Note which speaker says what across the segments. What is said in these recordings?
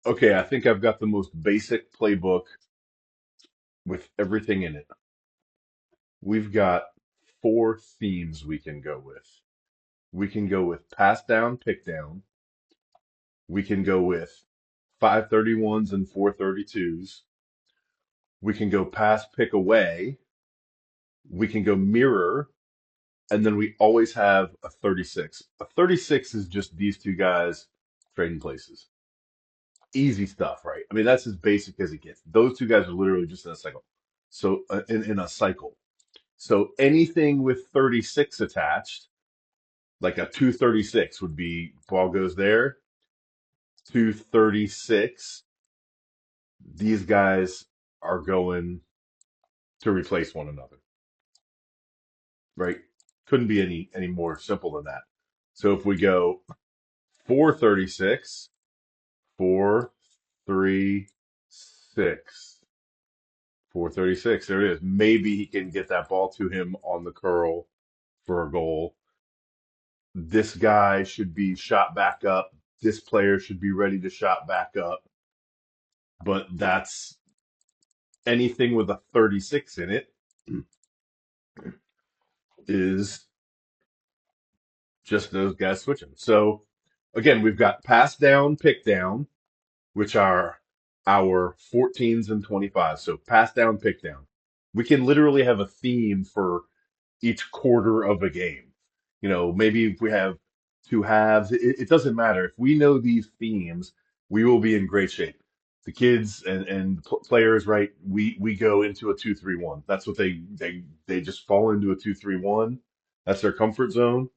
Speaker 1: Okay, I think I've got the most basic playbook with everything in it. We've got four themes we can go with. We can go with pass down, pick down. We can go with 531s and 432s. We can go pass, pick away. We can go mirror. And then we always have a 36. A 36 is just these two guys trading places. Easy stuff, right? I mean, that's as basic as it gets. Those two guys are literally just in a cycle. So, in a cycle. So anything with 36 attached, like a 236 would be ball goes there, 236. These guys are going to replace one another, right? Couldn't be any more simple than that. So if we go 436, 436, 436, there it is. Maybe he can get that ball to him on the curl for a goal. This guy should be shot back up. This player should be ready to shot back up. But that's anything with a 36 in it is just those guys switching. So again, we've got pass down, pick down, which are our 14s and 25s. So pass down, pick down. We can literally have a theme for each quarter of a game. Maybe if we have two halves, it doesn't matter. If we know these themes, we will be in great shape. The kids and players, right? We go into a 2-3-1. That's what they just fall into a 2-3-1. That's their comfort zone.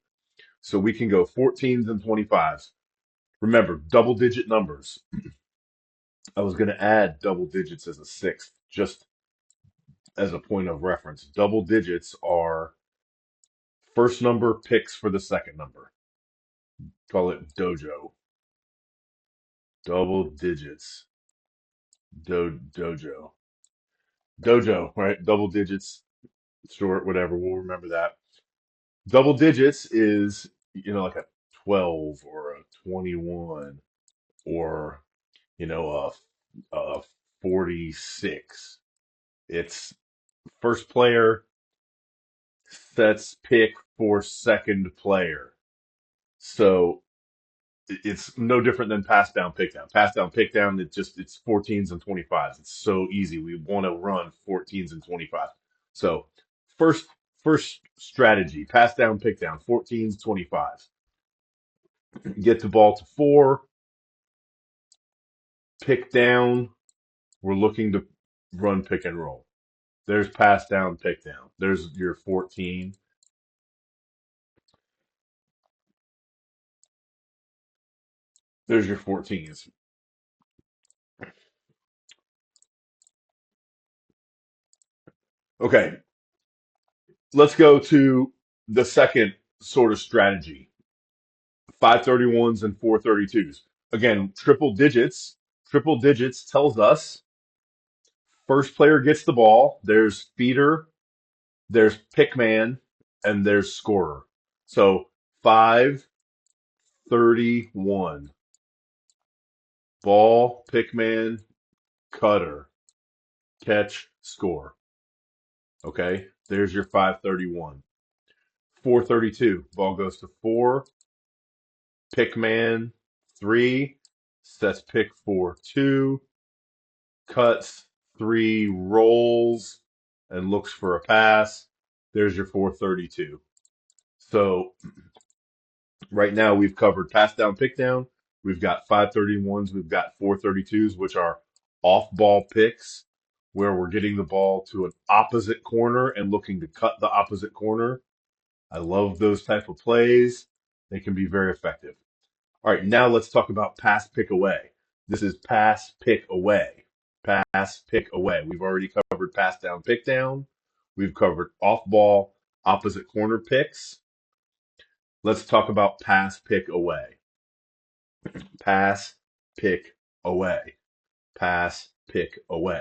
Speaker 1: So we can go 14s and 25s. Remember, double digit numbers. I was going to add double digits as a sixth, just as a point of reference. Double digits are first number picks for the second number. Call it dojo. Double digits. Dojo. Dojo, right? Double digits, short, whatever. We'll remember that. Double digits is, like a 12 or a 21 or, a 46. It's first player sets pick for second player. So it's no different than pass down, pick down. Pass down, pick down. It's 14s and 25s. It's so easy. We want to run 14s and 25s. So first first strategy: pass down, pick down. 14s, 25s. Get the ball to four. Pick down. We're looking to run pick and roll. There's pass down, pick down. There's your 14. There's your 14s. Okay, let's go to the second sort of strategy: 531s and 432s. Again, triple digits. Triple digits tells us first player gets the ball. There's feeder, there's pickman, and there's scorer. So 531. Ball, pickman, cutter, catch, score. Okay, there's your 531. 432. Ball goes to four, pickman, three, sets pick for two, cuts, three, rolls, and looks for a pass. There's your 432. So right now we've covered pass down, pick down. We've got 531s. We've got 432s, which are off ball picks, where we're getting the ball to an opposite corner and looking to cut the opposite corner. I love those type of plays. They can be very effective. All right, now let's talk about pass, pick away. This is pass, pick away. Pass, pick away. We've already covered pass down, pick down. We've covered off ball, opposite corner picks. Let's talk about pass, pick away. Pass, pick away. Pass, pick away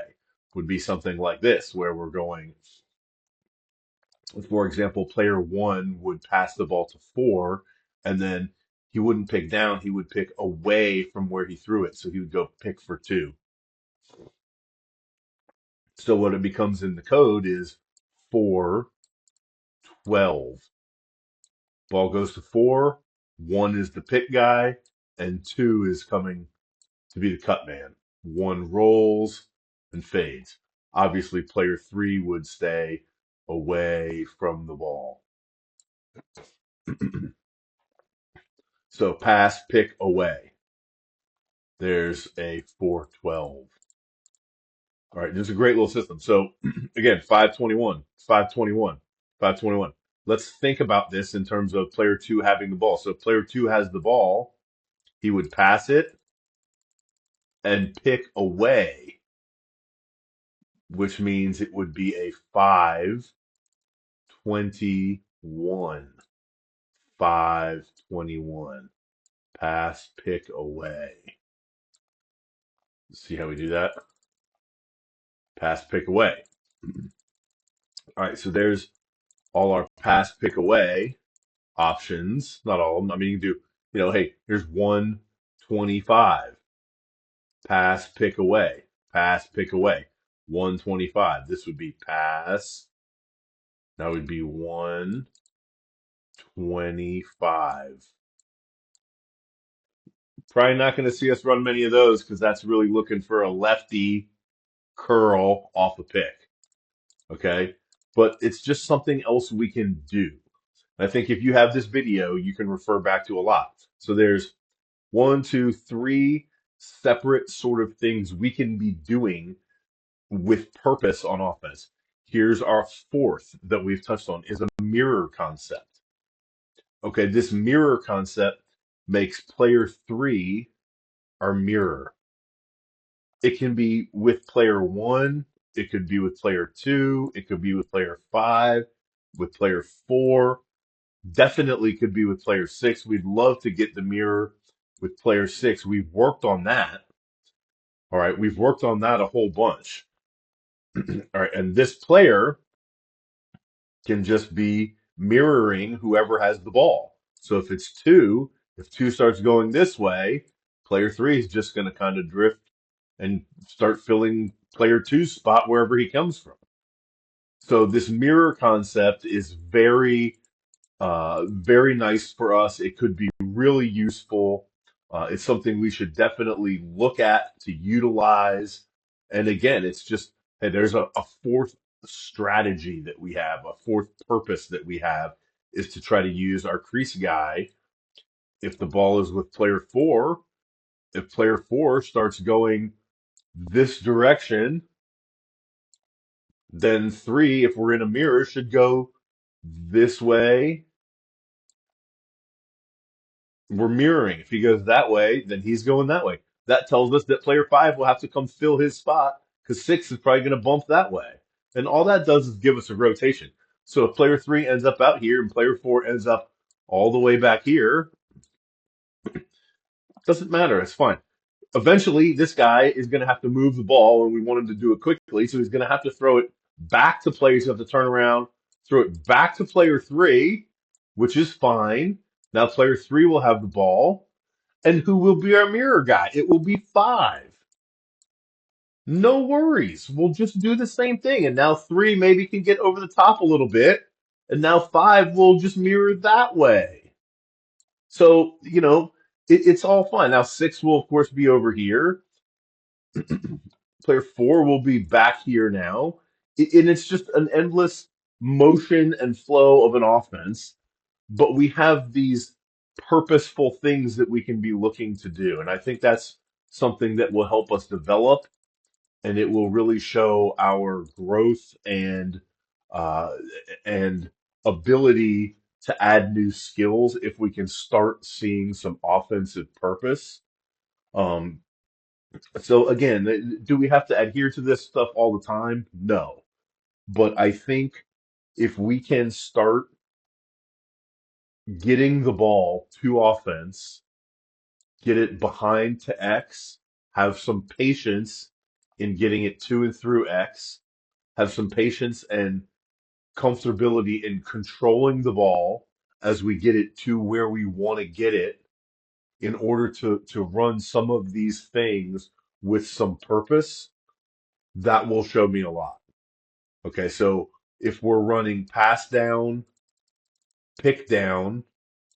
Speaker 1: would be something like this, where we're going, for example, player one would pass the ball to four, and then he wouldn't pick down, he would pick away from where he threw it. So he would go pick for two. So what it becomes in the code is 4-12. Ball goes to 4, 1 is the pick guy, and 2 is coming to be the cut man. 1 rolls and fades. Obviously, player 3 would stay away from the ball. So pass, pick, away. There's a 4-12. All right, this is a great little system. So again, 5-21, 5-21, 5-21. Let's think about this in terms of player 2 having the ball. So if player 2 has the ball, he would pass it and pick away, which means it would be a 5-21. 5-21. Pass, pick away. See how we do that? Pass, pick away. All right, so there's all our pass, pick away options. Not all of them. I mean, you can do, hey, here's 125. Pass, pick away. Pass, pick away. 125. This would be pass. That would be 125. Probably not going to see us run many of those because that's really looking for a lefty curl off a pick. Okay. But it's just something else we can do. I think if you have this video, you can refer back to a lot. So there's 1, 2, 3 separate sort of things we can be doing with purpose on offense. Here's our fourth that we've touched on is a mirror concept. Okay, this mirror concept makes player 3 our mirror. It can be with player 1, it could be with player 2, it could be with player 5, with player 4, definitely could be with player 6. We'd love to get the mirror with player 6. We've worked on that. All right, we've worked on that a whole bunch. All right, and this player can just be mirroring whoever has the ball. So if it's 2, if 2 starts going this way, player 3 is just going to kind of drift and start filling player 2's spot wherever he comes from. So this mirror concept is very nice for us. It could be really useful. It's something we should definitely look at to utilize. And again, it's just, hey, there's a fourth strategy that we have, a fourth purpose that we have is to try to use our crease guy. If the ball is with player 4, if player 4 starts going this direction, then 3, if we're in a mirror, should go this way. We're mirroring. If he goes that way, then he's going that way. That tells us that player 5 will have to come fill his spot because 6 is probably going to bump that way. And all that does is give us a rotation. So if player 3 ends up out here and player 4 ends up all the way back here, doesn't matter. It's fine. Eventually, this guy is going to have to move the ball, and we want him to do it quickly. So he's going to have to throw it back to players who have to turn around, throw it back to player 3, which is fine. Now player 3 will have the ball. And who will be our mirror guy? It will be 5. No worries. We'll just do the same thing. And now 3 maybe can get over the top a little bit. And now 5 will just mirror that way. So, it's all fine. Now 6 will, of course, be over here. Player 4 will be back here now. And it's just an endless motion and flow of an offense. But we have these purposeful things that we can be looking to do. And I think that's something that will help us develop and it will really show our growth uh, and ability to add new skills if we can start seeing some offensive purpose. Um, so again, do we have to adhere to this stuff all the time? No. But I think if we can start getting the ball to offense, get it behind to X, have some patience in getting it to and through X, have some patience and comfortability in controlling the ball as we get it to where we want to get it. in order to run some of these things with some purpose, that will show me a lot. Okay, so if we're running pass down, pick down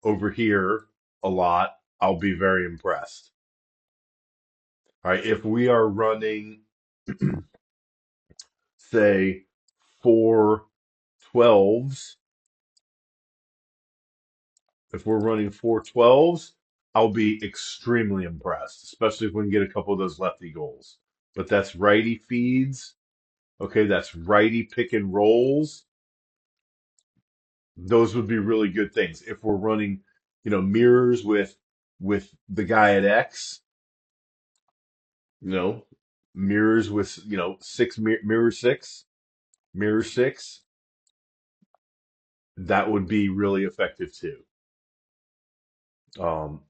Speaker 1: over here a lot, I'll be very impressed. All right, if we are running, say, 4 12s, if we're running 4 12s, I'll be extremely impressed, especially if we can get a couple of those lefty goals. But that's righty feeds. Okay, that's righty pick and rolls. Those would be really good things. If we're running, mirrors with the guy at X, you know, mirrors with, mirror six, that would be really effective too.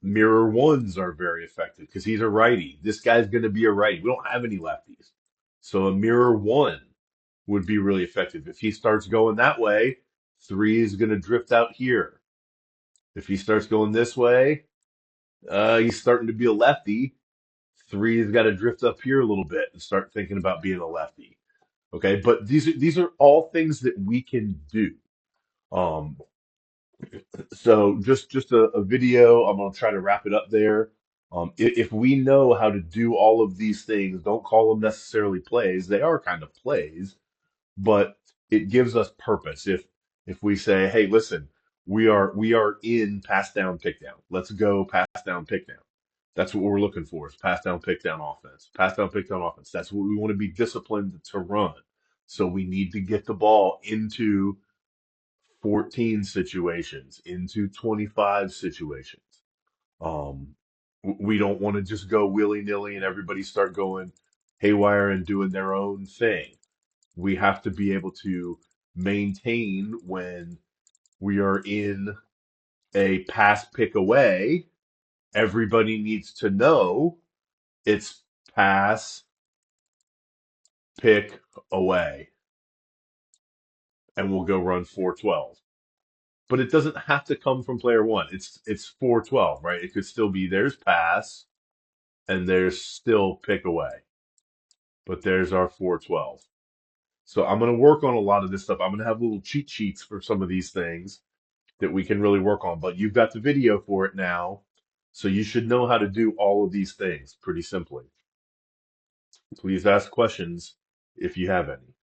Speaker 1: Mirror ones are very effective because he's a righty. This guy's going to be a righty. We don't have any lefties. So a mirror one would be really effective. If he starts going that way, three is going to drift out here. If he starts going this way, he's starting to be a lefty. Three's got to drift up here a little bit and start thinking about being a lefty. Okay, but these are all things that we can do. Um, so just a video. I'm gonna try to wrap it up there. If we know how to do all of these things, don't call them necessarily plays. They are kind of plays, but it gives us purpose. If we say, hey, listen, we are in pass down pick down. Let's go pass down pick down. That's what we're looking for is pass down pick down offense. Pass down pick down offense. That's what we want to be disciplined to run. So we need to get the ball into 14 situations, into 25 situations. Um, we don't want to just go willy-nilly and everybody start going haywire and doing their own thing. We have to be able to maintain when we are in a pass pick away. Everybody needs to know it's pass pick away, and we'll go run 412. But it doesn't have to come from player one. It's 412, right? It could still be there's pass and there's still pick away, but there's our 412. So I'm going to work on a lot of this stuff. I'm going to have little cheat sheets for some of these things that we can really work on. But you've got the video for it now, so you should know how to do all of these things pretty simply. Please ask questions if you have any.